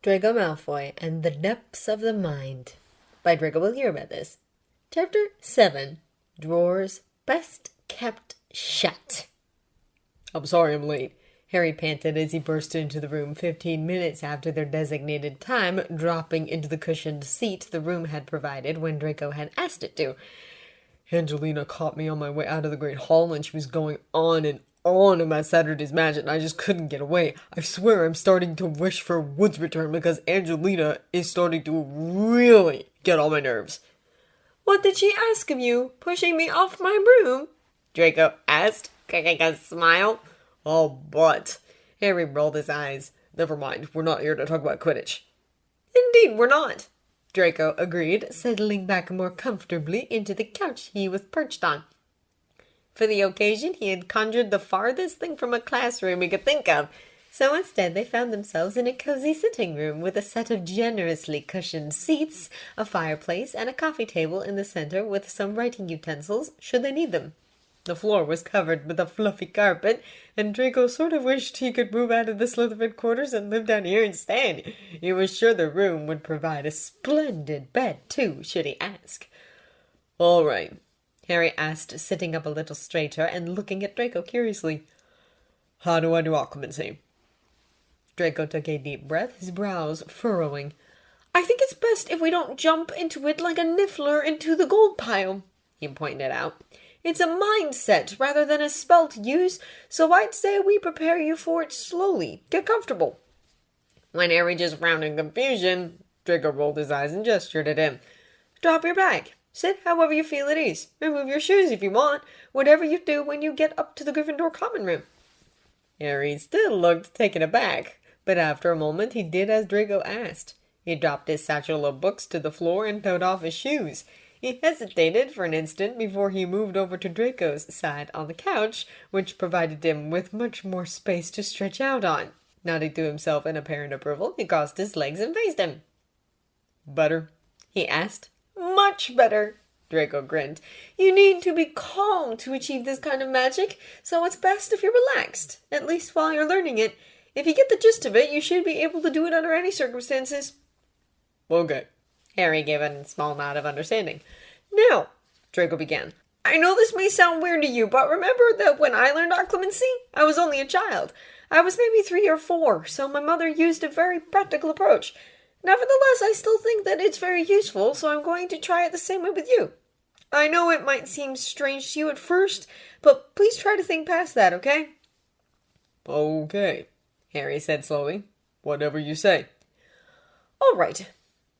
Draco Malfoy and the Depths of the Mind by Draco will hear about this. Chapter 7. Drawers Best Kept Shut. I'm sorry I'm late, Harry panted as he burst into the room 15 minutes after their designated time, dropping into the cushioned seat the room had provided when Draco had asked it to. Angelina caught me on my way out of the Great Hall and she was going on and on about Saturday's magic and I just couldn't get away. I swear I'm starting to wish for Wood's return because Angelina is starting to really get on my nerves. What did she ask of you, pushing me off my broom? Draco asked, cracking a smile. Oh, but... Harry rolled his eyes. Never mind, we're not here to talk about Quidditch. Indeed, we're not, Draco agreed, settling back more comfortably into the couch he was perched on. For the occasion, he had conjured the farthest thing from a classroom he could think of, so instead they found themselves in a cozy sitting room with a set of generously cushioned seats, a fireplace, and a coffee table in the center with some writing utensils, should they need them. The floor was covered with a fluffy carpet, and Draco sort of wished he could move out of the Slytherin quarters and live down here instead. He was sure the room would provide a splendid bed, too, should he ask. All right, Harry asked, sitting up a little straighter and looking at Draco curiously. How do I do Occlumency? Draco took a deep breath, his brows furrowing. I think it's best if we don't jump into it like a niffler into the gold pile, he pointed out. It's a mindset rather than a spell to use, so I'd say we prepare you for it slowly. Get comfortable. When Harry just frowned in confusion, Draco rolled his eyes and gestured at him. Drop your bag. Sit however you feel at ease. Remove your shoes if you want. Whatever you do when you get up to the Gryffindor common room. Harry still looked taken aback, but after a moment he did as Draco asked. He dropped his satchel of books to the floor and took off his shoes. He hesitated for an instant before he moved over to Draco's side on the couch, which provided him with much more space to stretch out on. Nodding to himself in apparent approval, he crossed his legs and faced him. Better? He asked. Much better, Draco grinned. You need to be calm to achieve this kind of magic, so it's best if you're relaxed, at least while you're learning it. If you get the gist of it, you should be able to do it under any circumstances. Okay. Harry gave a small nod of understanding. Now, Draco began, I know this may sound weird to you, but remember that when I learned Occlumency, I was only a child. I was maybe 3 or 4, so my mother used a very practical approach. Nevertheless, I still think that it's very useful, so I'm going to try it the same way with you. I know it might seem strange to you at first, but please try to think past that, okay? Okay, Harry said slowly. Whatever you say. All right,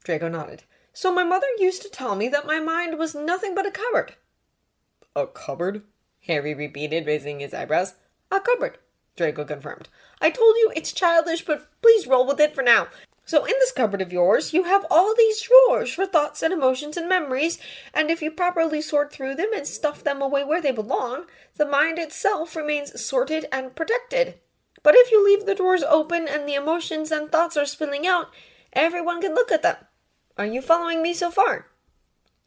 Draco nodded. So my mother used to tell me that my mind was nothing but a cupboard. A cupboard? Harry repeated, raising his eyebrows. A cupboard, Draco confirmed. I told you it's childish, but please roll with it for now. So in this cupboard of yours, you have all these drawers for thoughts and emotions and memories, and if you properly sort through them and stuff them away where they belong, the mind itself remains sorted and protected. But if you leave the drawers open and the emotions and thoughts are spilling out, everyone can look at them. Are you following me so far?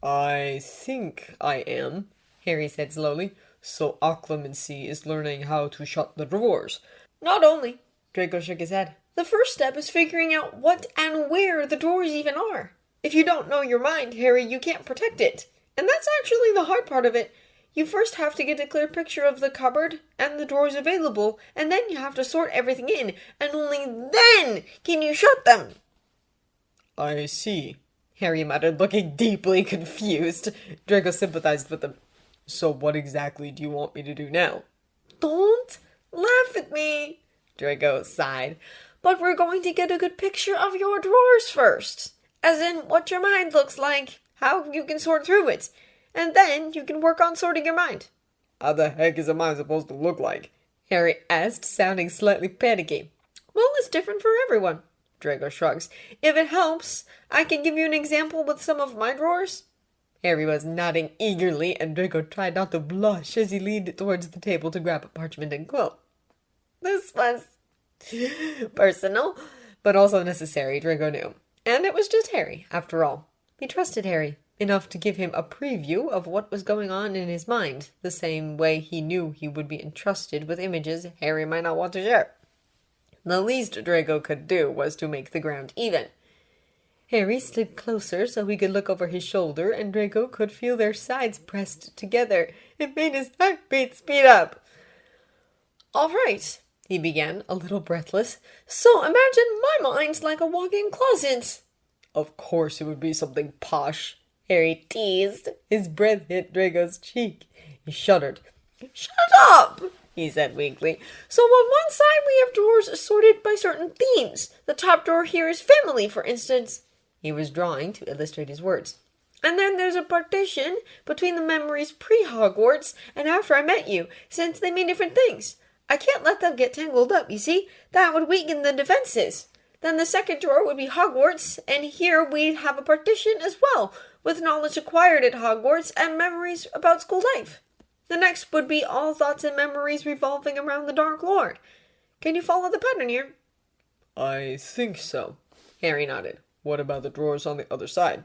I think I am, Harry said slowly. So Occlumency is learning how to shut the drawers. Not only, Draco shook his head. The first step is figuring out what and where the drawers even are. If you don't know your mind, Harry, you can't protect it. And that's actually the hard part of it. You first have to get a clear picture of the cupboard and the drawers available, and then you have to sort everything in, and only then can you shut them. I see, Harry muttered, looking deeply confused. Draco sympathized with him. So what exactly do you want me to do now? Don't laugh at me, Draco sighed. But we're going to get a good picture of your drawers first. As in, what your mind looks like, how you can sort through it. And then you can work on sorting your mind. How the heck is a mind supposed to look like? Harry asked, sounding slightly panicky. Well, it's different for everyone, Draco shrugs. If it helps, I can give you an example with some of my drawers. Harry was nodding eagerly, and Draco tried not to blush as he leaned towards the table to grab a parchment and quill. This was personal, but also necessary, Draco knew. And it was just Harry, after all. He trusted Harry enough to give him a preview of what was going on in his mind, the same way he knew he would be entrusted with images Harry might not want to share. The least Draco could do was to make the ground even. Harry slid closer so he could look over his shoulder, and Draco could feel their sides pressed together. It made his heartbeat speed up. "All right," he began, a little breathless. "So imagine my mind's like a walk-in closet." "Of course it would be something posh," Harry teased. His breath hit Draco's cheek. He shuddered. "Shut up!" he said weakly. "So on one side we have drawers sorted by certain themes. The top drawer here is family, for instance." He was drawing to illustrate his words. "And then there's a partition between the memories pre-Hogwarts and after I met you, since they mean different things. I can't let them get tangled up, you see? That would weaken the defenses. Then the second drawer would be Hogwarts, and here we'd have a partition as well, with knowledge acquired at Hogwarts and memories about school life. The next would be all thoughts and memories revolving around the Dark Lord. Can you follow the pattern here?" "I think so." Harry nodded. "What about the drawers on the other side?"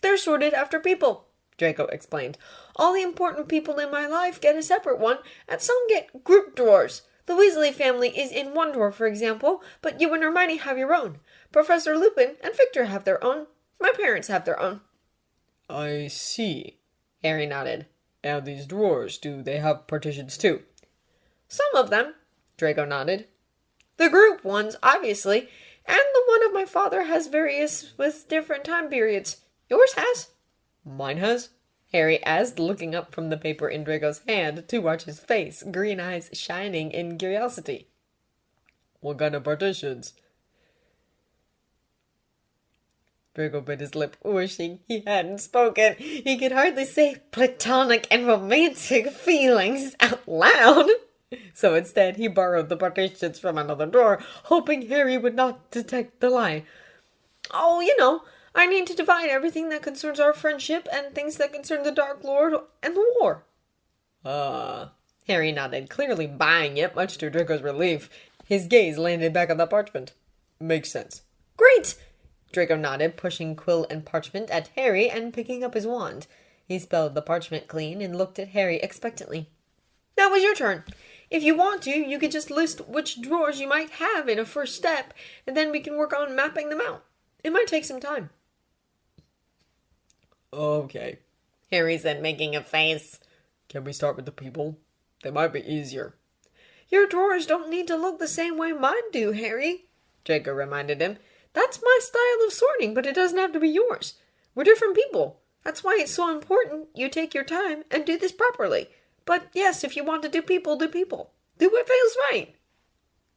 "They're sorted after people," Draco explained. "All the important people in my life get a separate one, and some get group drawers. The Weasley family is in one drawer, for example, but you and Hermione have your own. Professor Lupin and Victor have their own. My parents have their own." "I see," Harry nodded. "And these drawers, do they have partitions too?" "Some of them," Draco nodded. "The group ones, obviously, and the one of my father has various with different time periods. Yours has?" "Mine has?" Harry asked, looking up from the paper in Draco's hand to watch his face, green eyes shining in curiosity. "What kind of partitions?" Draco bit his lip, wishing he hadn't spoken. He could hardly say platonic and romantic feelings out loud. So instead, he borrowed the partitions from another drawer, hoping Harry would not detect the lie. "Oh, you know, I need to divide everything that concerns our friendship and things that concern the Dark Lord and the war." Harry nodded, clearly buying it, much to Draco's relief. His gaze landed back on the parchment. "Makes sense." "Great!" Draco nodded, pushing quill and parchment at Harry and picking up his wand. He spelled the parchment clean and looked at Harry expectantly. "Now was your turn. If you want to, you can just list which drawers you might have in a first step, and then we can work on mapping them out. It might take some time." "Okay," Harry said, making a face. "Can we start with the people? They might be easier." "Your drawers don't need to look the same way mine do, Harry," Draco reminded him. "That's my style of sorting, but it doesn't have to be yours. We're different people. That's why it's so important you take your time and do this properly. But yes, if you want to do people, do people. Do what feels right."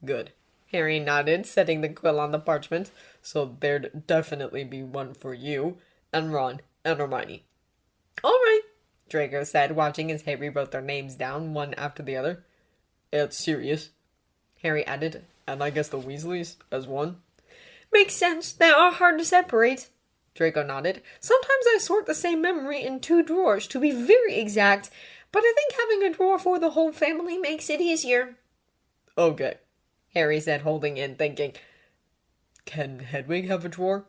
"Good." Harry nodded, setting the quill on the parchment. "So there'd definitely be one for you, and Ron, and Hermione." "All right," Draco said, watching as Harry wrote their names down, one after the other. "It's serious," Harry added. "And I guess the Weasleys as one." "Makes sense. They are hard to separate." Draco nodded. "Sometimes I sort the same memory in 2 drawers, to be very exact, but I think having a drawer for the whole family makes it easier." "Okay," Harry said, holding in, thinking. "Can Hedwig have a drawer?"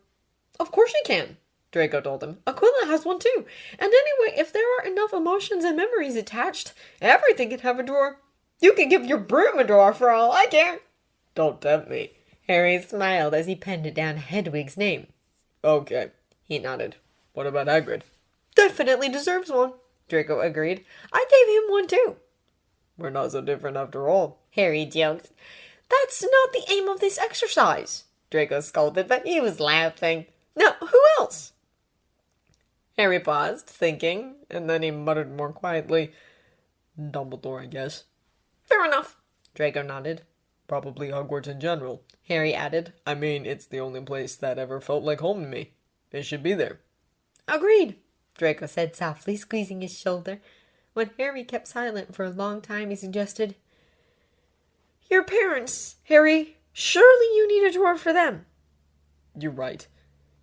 "Of course she can," Draco told him. "Aquila has one too. And anyway, if there are enough emotions and memories attached, everything can have a drawer. You can give your broom a drawer for all I care." "Don't tempt me." Harry smiled as he penned down Hedwig's name. "Okay," he nodded. "What about Hagrid?" "Definitely deserves one," Draco agreed. "I gave him one too." "We're not so different after all," Harry joked. "That's not the aim of this exercise," Draco scolded, but he was laughing. "Now, who else?" Harry paused, thinking, and then he muttered more quietly, "Dumbledore, I guess." "Fair enough," Draco nodded. "Probably Hogwarts in general," Harry added. "I mean, it's the only place that ever felt like home to me. It should be there." "Agreed," Draco said softly, squeezing his shoulder. When Harry kept silent for a long time, he suggested, "Your parents, Harry. Surely you need a drawer for them." "You're right,"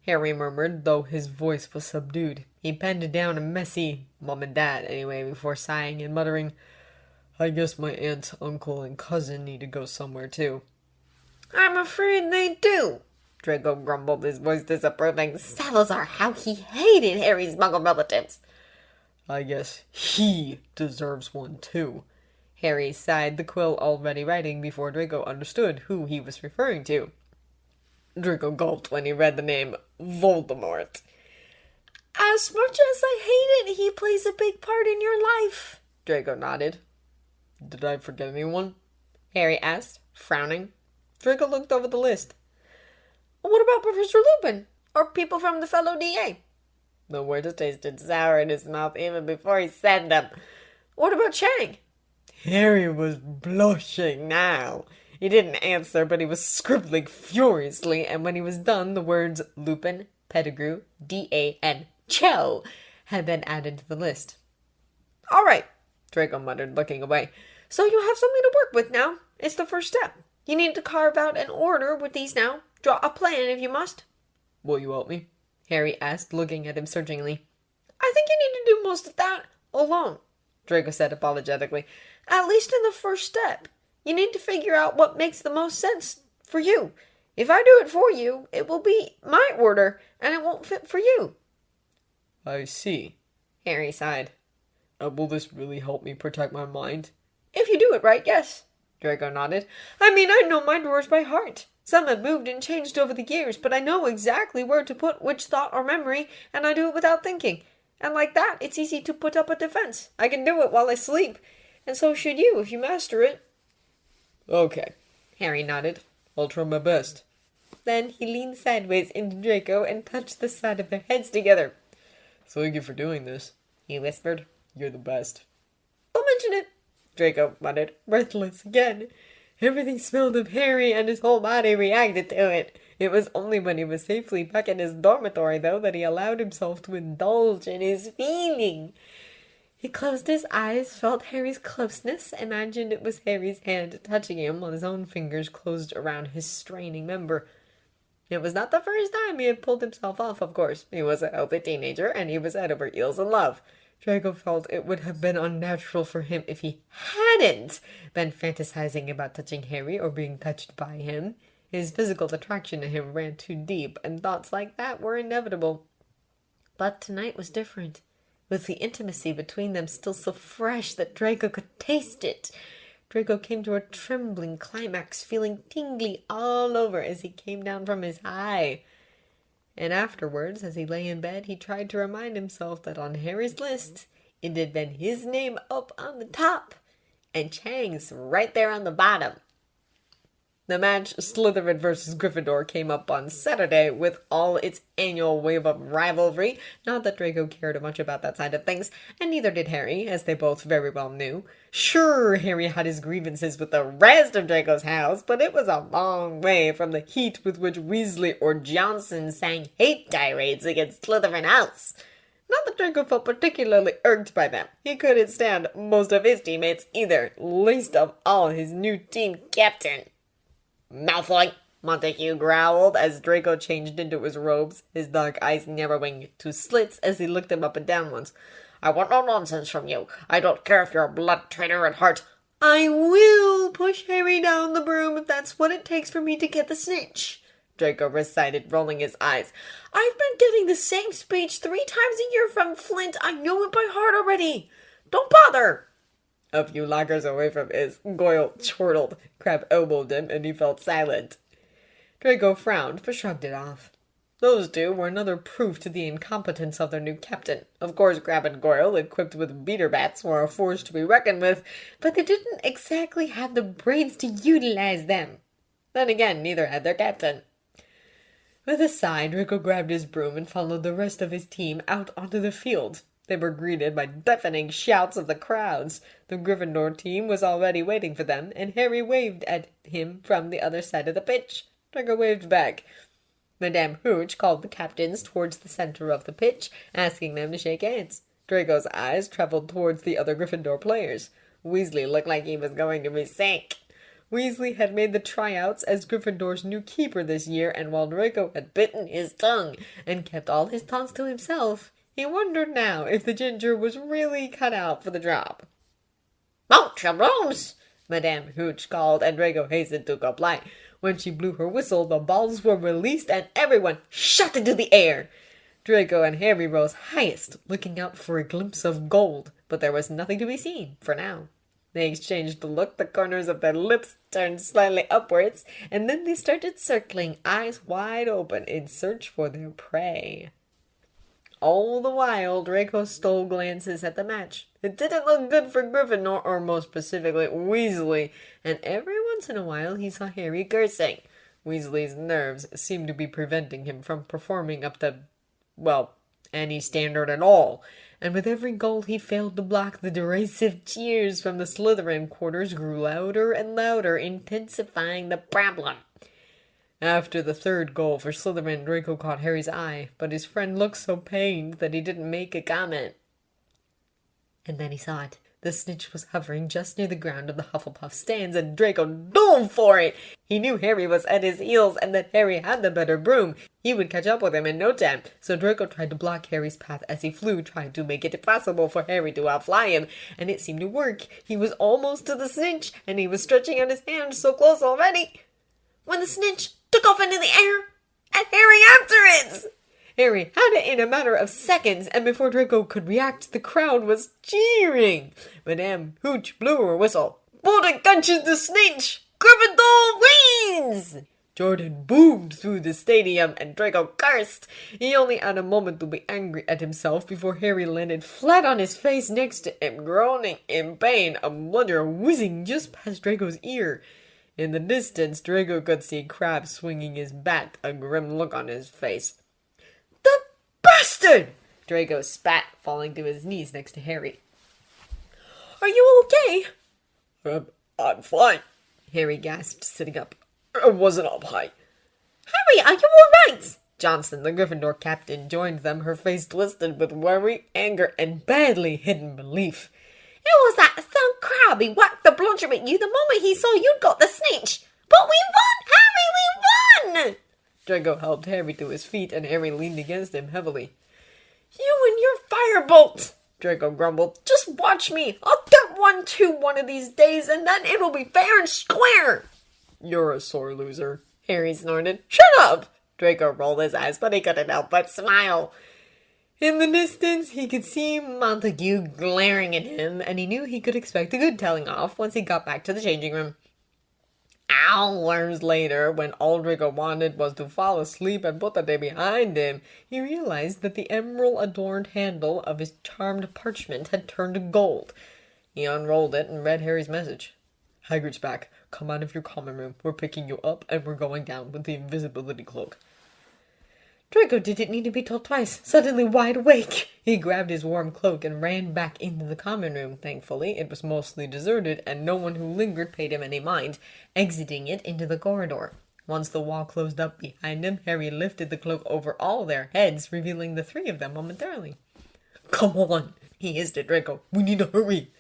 Harry murmured, though his voice was subdued. He penned down a messy "Mom and Dad" anyway before sighing and muttering, "I guess my aunt, uncle, and cousin need to go somewhere too." "I'm afraid they do," Draco grumbled, his voice disapproving. Salazar, how he hated Harry's muggle relatives. "I guess he deserves one too," Harry sighed, the quill already writing before Draco understood who he was referring to. Draco gulped when he read the name Voldemort. As much as I hate it, he plays a big part in your life. Draco nodded. Did I forget anyone? Harry asked, frowning. Draco looked over the list. What about Professor Lupin? Or people from the fellow DA? The words tasted sour in his mouth even before he said them. What about Chang? Harry was blushing now. He didn't answer, but he was scribbling furiously, and when he was done, the words Lupin, Pettigrew, DA, and Cho had been added to the list. All right, Draco muttered, looking away. So you have something to work with now. It's the first step. You need to carve out an order with these now. Draw a plan if you must. Will you help me? Harry asked, looking at him searchingly. I think you need to do most of that alone, Draco said apologetically. At least in the first step. You need to figure out what makes the most sense for you. If I do it for you, it will be my order, and it won't fit for you. I see, Harry sighed. Will this really help me protect my mind? If you do it right, yes, Draco nodded. I mean, I know my drawers by heart. Some have moved and changed over the years, but I know exactly where to put which thought or memory, and I do it without thinking. And like that, it's easy to put up a defense. I can do it while I sleep, and so should you if you master it. Okay, Harry nodded. I'll try my best. Then he leaned sideways into Draco and touched the side of their heads together. Thank you for doing this, he whispered. You're the best. Don't mention it, Draco muttered, breathless again. Everything smelled of Harry, and his whole body reacted to it. It was only when he was safely back in his dormitory, though, that he allowed himself to indulge in his feeling. He closed his eyes, felt Harry's closeness, imagined it was Harry's hand touching him while his own fingers closed around his straining member. It was not the first time he had pulled himself off, of course. He was a healthy teenager, and he was head over heels in love. Draco felt it would have been unnatural for him if he hadn't been fantasizing about touching Harry or being touched by him. His physical attraction to him ran too deep, and thoughts like that were inevitable. But tonight was different, with the intimacy between them still so fresh that Draco could taste it. Draco came to a trembling climax, feeling tingly all over as he came down from his high. And afterwards, as he lay in bed, he tried to remind himself that on Harry's list, it had been his name up on the top, and Chang's right there on the bottom. The match Slytherin versus Gryffindor came up on Saturday with all its annual wave of rivalry. Not that Draco cared much about that side of things, and neither did Harry, as they both very well knew. Sure, Harry had his grievances with the rest of Draco's house, but it was a long way from the heat with which Weasley or Johnson sang hate tirades against Slytherin House. Not that Draco felt particularly irked by them. He couldn't stand most of his teammates either, least of all his new team captain. Malfoy, Montague growled as Draco changed into his robes, his dark eyes narrowing to slits as he looked him up and down once. I want no nonsense from you. I don't care if you're a blood traitor at heart. I will push Harry down the broom if that's what it takes for me to get the snitch, Draco recited, rolling his eyes. I've been getting the same speech 3 times a year from Flint. I know it by heart already. Don't bother. A few lockers away from his, Goyle chortled. Crabbe elbowed him, and he felt silent. Draco frowned, but shrugged it off. Those two were another proof to the incompetence of their new captain. Of course, Crabbe and Goyle, equipped with beater bats, were a force to be reckoned with, but they didn't exactly have the brains to utilize them. Then again, neither had their captain. With a sigh, Draco grabbed his broom and followed the rest of his team out onto the field. They were greeted by deafening shouts of the crowds. The Gryffindor team was already waiting for them, and Harry waved at him from the other side of the pitch. Draco waved back. Madame Hooch called the captains towards the center of the pitch, asking them to shake hands. Draco's eyes traveled towards the other Gryffindor players. Weasley looked like he was going to be sick. Weasley had made the tryouts as Gryffindor's new keeper this year, and while Draco had bitten his tongue and kept all his taunts to himself, he wondered now if the ginger was really cut out for the job. "Out your brooms!" Madame Hooch called, and Draco hastened to comply. When she blew her whistle, the balls were released, and everyone shot into the air. Draco and Harry rose highest, looking out for a glimpse of gold, but there was nothing to be seen for now. They exchanged a look, the corners of their lips turned slightly upwards, and then they started circling, eyes wide open, in search for their prey. All the while, Draco stole glances at the match. It didn't look good for Gryffindor, or more specifically, Weasley, and every once in a while he saw Harry cursing. Weasley's nerves seemed to be preventing him from performing up to, well, any standard at all, and with every goal he failed to block, the derisive cheers from the Slytherin quarters grew louder and louder, intensifying the problem. After the third goal for Slytherin, Draco caught Harry's eye, but his friend looked so pained that he didn't make a comment. And then he saw it. The snitch was hovering just near the ground of the Hufflepuff stands, and Draco dove for it. He knew Harry was at his heels, and that Harry had the better broom. He would catch up with him in no time, so Draco tried to block Harry's path as he flew, trying to make it impossible for Harry to outfly him, and it seemed to work. He was almost to the snitch, and he was stretching out his hand so close already, when the snitch took off into the air, and Harry after it! Harry had it in a matter of seconds, and before Draco could react, the crowd was cheering. Madame Hooch blew her whistle. Bolton catches the snitch! Gryffindor wins! Jordan boomed through the stadium, and Draco cursed. He only had a moment to be angry at himself before Harry landed flat on his face next to him, groaning in pain, a bludger whizzing just past Draco's ear. In the distance, Draco could see Crabbe swinging his bat, a grim look on his face. "The bastard!" Draco spat, falling to his knees next to Harry. "Are you okay?" I'm fine," Harry gasped, sitting up. "I wasn't up high." "Harry, are you all right?" Johnson, the Gryffindor captain, joined them, her face twisted with worry, anger, and badly hidden relief. "It was that thug Crabbe. He whacked the bludger at you the moment he saw you'd got the snitch. But we won, Harry, we won!" Draco helped Harry to his feet, and Harry leaned against him heavily. "You and your firebolt," Draco grumbled. "Just watch me. I'll get one too one of these days, and then it'll be fair and square." "You're a sore loser," Harry snorted. "Shut up!" Draco rolled his eyes, but he couldn't help but smile. In the distance, he could see Montague glaring at him, and he knew he could expect a good telling off once he got back to the changing room. Hours later, when all Draco wanted was to fall asleep and put the day behind him, he realized that the emerald-adorned handle of his charmed parchment had turned to gold. He unrolled it and read Harry's message. "Hagrid's back. Come out of your common room. We're picking you up, and we're going down with the invisibility cloak." Draco didn't need to be told twice. Suddenly wide awake, he grabbed his warm cloak and ran back into the common room. Thankfully, it was mostly deserted, and no one who lingered paid him any mind, exiting it into the corridor. Once the wall closed up behind him, Harry lifted the cloak over all their heads, revealing the three of them momentarily. "Come on," he hissed at Draco. "We need to hurry."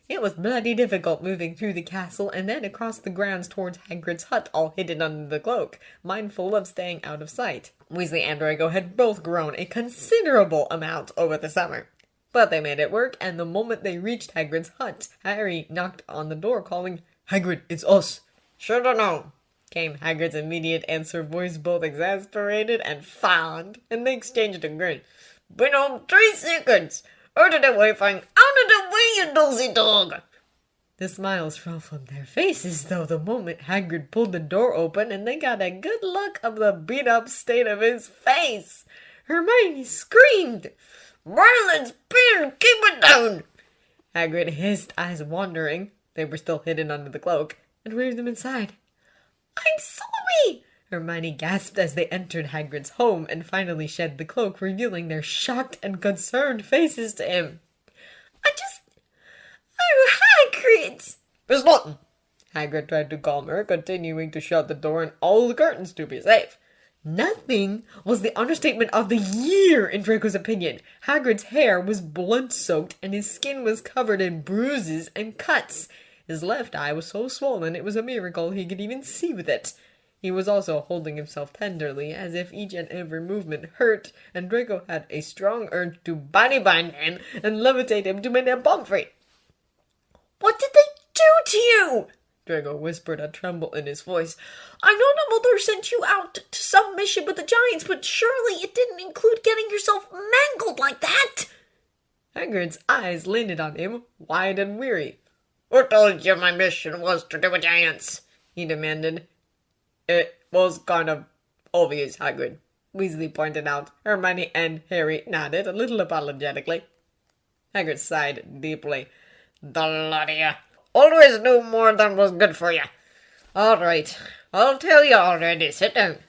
It was bloody difficult moving through the castle and then across the grounds towards Hagrid's hut, all hidden under the cloak, mindful of staying out of sight. Weasley and Draco had both grown a considerable amount over the summer. But they made it work, and the moment they reached Hagrid's hut, Harry knocked on the door, calling, "Hagrid, it's us." "Shoulda known," came Hagrid's immediate answer, voice both exasperated and fond, and they exchanged a grin. "Been home 3 seconds. Out of the way, Fang! Out of the way, you nosy dog!" The smiles fell from their faces, though, the moment Hagrid pulled the door open, and they got a good look of the beat-up state of his face. Hermione screamed. "Marlin's pin! Keep it down!" Hagrid hissed, eyes wandering. They were still hidden under the cloak, and waved them inside. "I'm sorry!" Hermione gasped as they entered Hagrid's home and finally shed the cloak, revealing their shocked and concerned faces to him. "Oh, Hagrid!" "There's nothing." Hagrid tried to calm her, continuing to shut the door and all the curtains to be safe. Nothing was the understatement of the year, in Draco's opinion. Hagrid's hair was blood-soaked, and his skin was covered in bruises and cuts. His left eye was so swollen it was a miracle he could even see with it. He was also holding himself tenderly, as if each and every movement hurt, and Draco had a strong urge to body-bind him and levitate him to Madame Pomfrey. "What did they do to you?" Draco whispered, a tremble in his voice. "I know Dumbledore sent you out to some mission with the Giants, but surely it didn't include getting yourself mangled like that." Hagrid's eyes landed on him, wide and weary. Who told you my mission was to do with giants? He demanded. It was kind of obvious, Hagrid, Weasley pointed out. Hermione and Harry nodded a little apologetically. Hagrid sighed deeply. The lot of you. Always knew more than was good for you. All right, I'll tell you already. Sit down.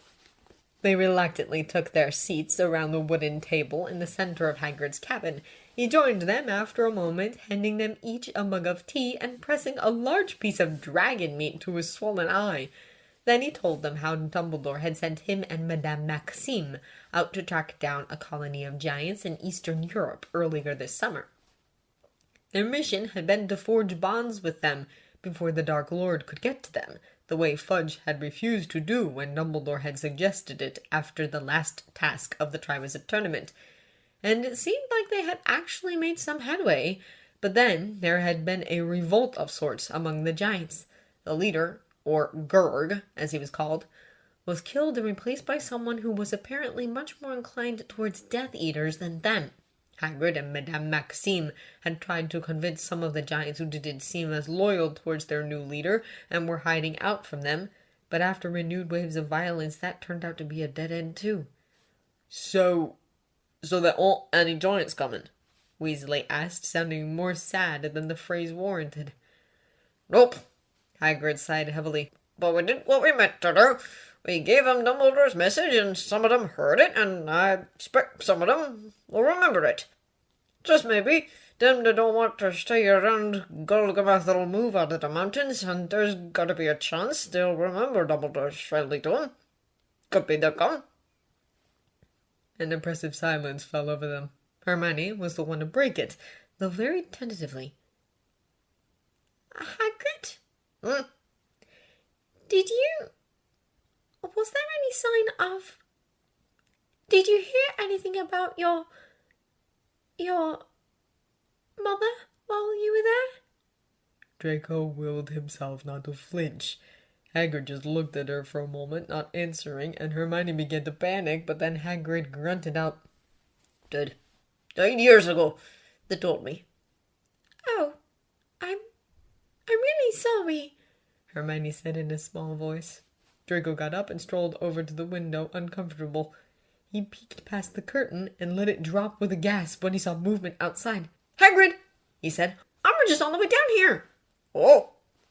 They reluctantly took their seats around the wooden table in the center of Hagrid's cabin. He joined them after a moment, handing them each a mug of tea and pressing a large piece of dragon meat to his swollen eye. Then he told them how Dumbledore had sent him and Madame Maxime out to track down a colony of giants in Eastern Europe earlier this summer. Their mission had been to forge bonds with them before the Dark Lord could get to them, the way Fudge had refused to do when Dumbledore had suggested it after the last task of the Triwizard Tournament. And it seemed like they had actually made some headway, but then there had been a revolt of sorts among the giants. The leader, or Gurg, as he was called, was killed and replaced by someone who was apparently much more inclined towards Death Eaters than them. Hagrid and Madame Maxime had tried to convince some of the giants who didn't seem as loyal towards their new leader and were hiding out from them, but after renewed waves of violence, that turned out to be a dead end too. So there aren't any giants coming? Weasley asked, sounding more sad than the phrase warranted. Nope, Hagrid sighed heavily. But we did what we meant to do. We gave them Dumbledore's message, and some of them heard it, and I expect some of them will remember it. Just maybe. Them that don't want to stay around Gulgamath'll move out of the mountains, and there's gotta be a chance they'll remember Dumbledore's friendly to them. Could be they'll come. An oppressive silence fell over them. Hermione was the one to break it, though very tentatively. Hagrid? Was there any sign of... Did you hear anything about your mother while you were there? Draco willed himself not to flinch. Hagrid just looked at her for a moment, not answering, and Hermione began to panic, but then Hagrid grunted out, Died years ago, they told me. Oh, I'm really sorry, Hermione said in a small voice. Draco got up and strolled over to the window, uncomfortable. He peeked past the curtain and let it drop with a gasp when he saw movement outside. Hagrid, he said, Umbridge is on the way down here. Oh,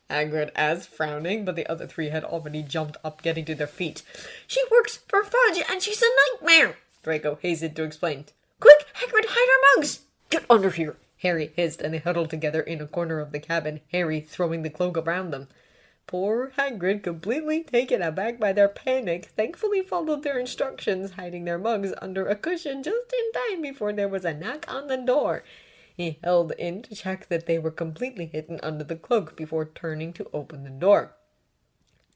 Hagrid asked, frowning, but the other three had already jumped up, getting to their feet. She works for Fudge, and she's a nightmare, Draco hastened to explain. Quick, Hagrid, hide our mugs! Get under here, Harry hissed, and they huddled together in a corner of the cabin, Harry throwing the cloak around them. Poor Hagrid, completely taken aback by their panic, thankfully followed their instructions, hiding their mugs under a cushion just in time before there was a knock on the door. He held in to check that they were completely hidden under the cloak before turning to open the door.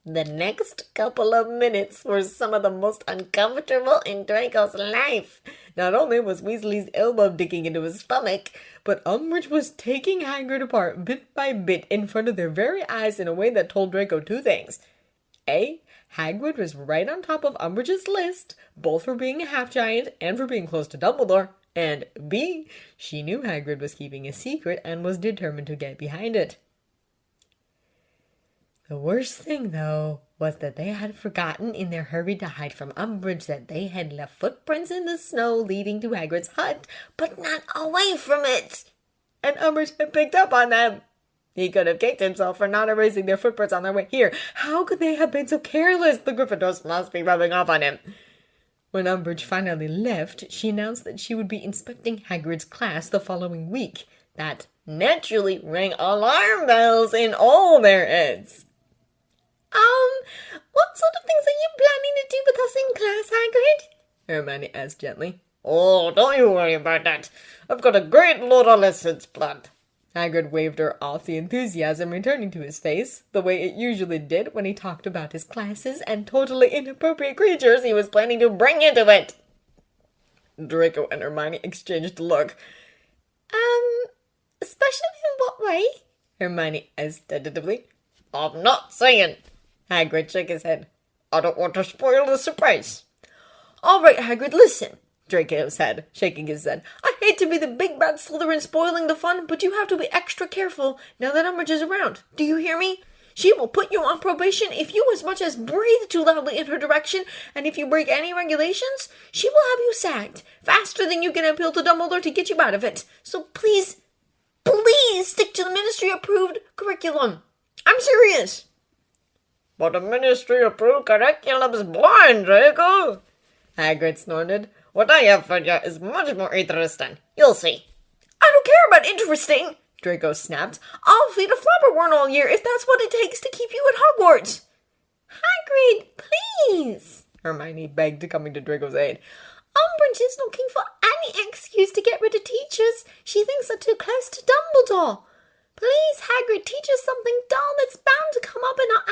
The next couple of minutes were some of the most uncomfortable in Draco's life. Not only was Weasley's elbow digging into his stomach, but Umbridge was taking Hagrid apart bit by bit in front of their very eyes in a way that told Draco two things. A, Hagrid was right on top of Umbridge's list, both for being a half-giant and for being close to Dumbledore. And B, she knew Hagrid was keeping a secret and was determined to get behind it. The worst thing, though, was that they had forgotten in their hurry to hide from Umbridge that they had left footprints in the snow leading to Hagrid's hut, but not away from it. And Umbridge had picked up on them. He could have kicked himself for not erasing their footprints on their way here. How could they have been so careless? The Gryffindors must be rubbing off on him. When Umbridge finally left, she announced that she would be inspecting Hagrid's class the following week. That naturally rang alarm bells in all their heads. What sort of things are you planning to do with us in class, Hagrid? Hermione asked gently. Oh, don't you worry about that. I've got a great load of lessons planned. Hagrid waved her off, the enthusiasm returning to his face, the way it usually did when he talked about his classes and totally inappropriate creatures he was planning to bring into it. Draco and Hermione exchanged a look. Special in what way? Hermione asked tentatively. I'm not saying. Hagrid shook his head. I don't want to spoil the surprise. All right, Hagrid, listen, Draco said, shaking his head. I hate to be the big bad Slytherin spoiling the fun, but you have to be extra careful now that Umbridge is around. Do you hear me? She will put you on probation if you as much as breathe too loudly in her direction, and if you break any regulations, she will have you sacked faster than you can appeal to Dumbledore to get you out of it. So please stick to the ministry-approved curriculum. I'm serious. But the ministry-approved curriculum's boring, Draco. Hagrid snorted. What I have for you is much more interesting. You'll see. I don't care about interesting, Draco snapped. I'll feed a flopperworm all year if that's what it takes to keep you at Hogwarts. Hagrid, please, Hermione begged, coming to Draco's aid. Umbridge is looking for any excuse to get rid of teachers she thinks are too close to Dumbledore. Please, Hagrid, teach us something dull that's bound to come up in our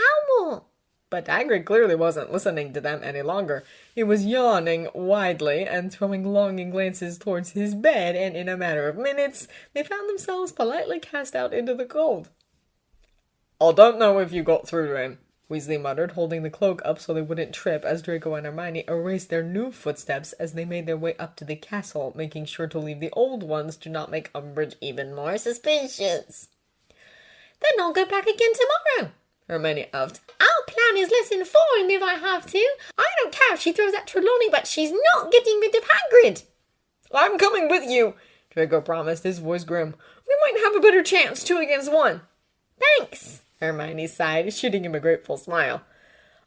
hour. But Hagrid clearly wasn't listening to them any longer. He was yawning widely and throwing longing glances towards his bed, and in a matter of minutes, they found themselves politely cast out into the cold. I don't know if you got through to him, Weasley muttered, holding the cloak up so they wouldn't trip as Draco and Hermione erased their new footsteps as they made their way up to the castle, making sure to leave the old ones to not make Umbridge even more suspicious. Then I'll go back again tomorrow, Hermione huffed. I'll plan his lesson for him if I have to. I don't care if she throws at Trelawney, but she's not getting rid of Hagrid. I'm coming with you, Draco promised, his voice grim. We might have a better chance 2 against 1. Thanks, Hermione sighed, shooting him a grateful smile.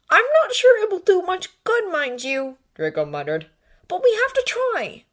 I'm not sure it will do much good, mind you, Draco muttered. But we have to try.